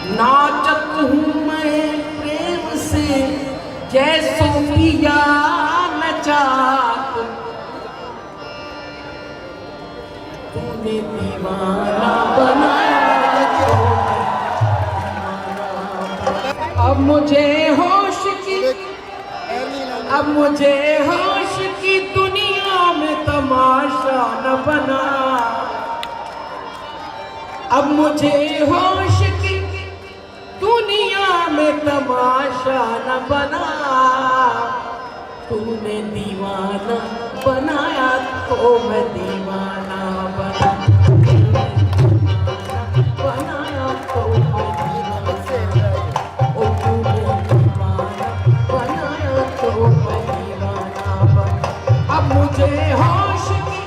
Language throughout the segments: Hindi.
नाचत हूँ मैं प्रेम से जैसो पिया नचात, तूने दीवाना बनाया अब मुझे होश की, अब मुझे होश की दुनिया में तमाशा न बना, अब मुझे होश की दुनिया में तमाशा न बना, तूने दीवाना बनाया तो मैं दीवाना बना, बनाया तो मैं दीवाना, ओ तूने दीवाना बनाया तो मैं दीवाना बना, अब मुझे होश की,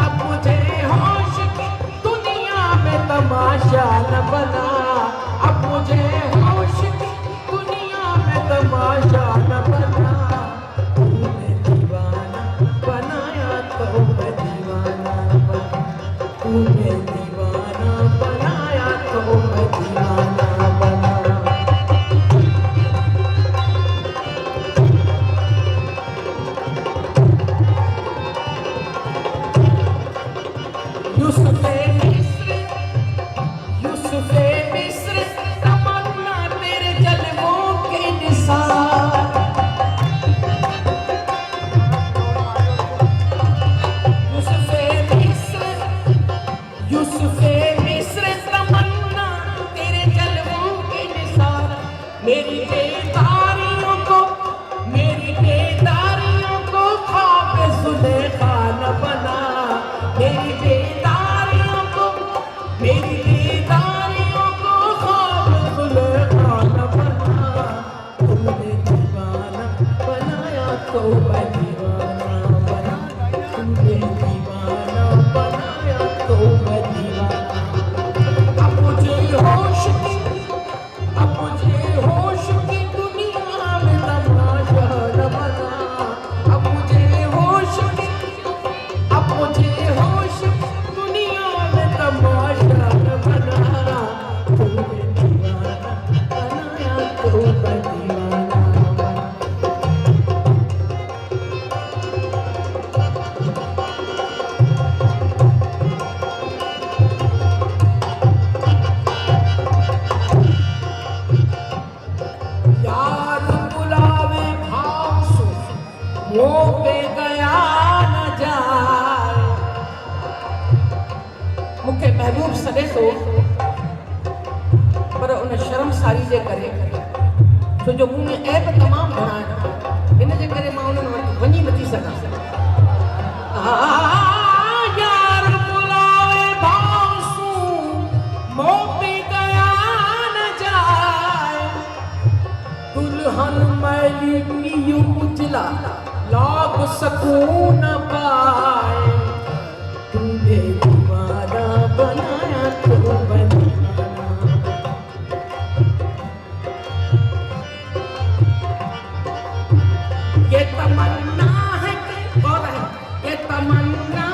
अब मुझे होश की दुनिया में तमाशा न बना, अब मुझे होश की दुनिया में तमाशा न बना, तूने दीवाना बनाया तो मैं दीवाना बना, तूने दीवाना बनाया तो मैं दीवाना बना। यूसुफ़े मिस्र, यूसुफ़े मिस्र तमन्ना तेरे जलवों के निसार, यूसुफ़े मिस्र, यूसुफ़े मिस्र तमन्ना तेरे जलवों के निसार, मेरी बेदारियों को, मेरी बेदारियों को ख्वाब ज़ुलेखा न बना, मेरी बेदारियों को, मेरी बेदारियों को ख्वाब ज़ुलेखा न बना, तूने दीवाना बनाया तो मैं दीवाना बना, तूने दीवाना बनाया तो मैं दीवाना, अब मुझे होश की, अब मुझे होश की दुनिया में तमाशा न बना, अब मुझे होश की, अब मुझे होश दुनिया में तमाशा न बना, तूने दीवाना बनाया तो मैं दीवाना बना। यार बुलावे भाव सो मुँह पे गया न जाए, मूंखे महबूब सॾे थो पर उन शर्म सारी जे करे, छो जो मूं में ऐब तमामु घणा आहिनि, इन जे करे मां उन्हनि वटि वञी नथी सघां। यार बुलावे भाव सो मुँह पे गया न जाए, दुल्हन मैली पियू उजला लाग सकून पाए, तूने दीवाना बनाया तो मैं दीवाना, ये तमन्ना है कि, और है ये तमन्ना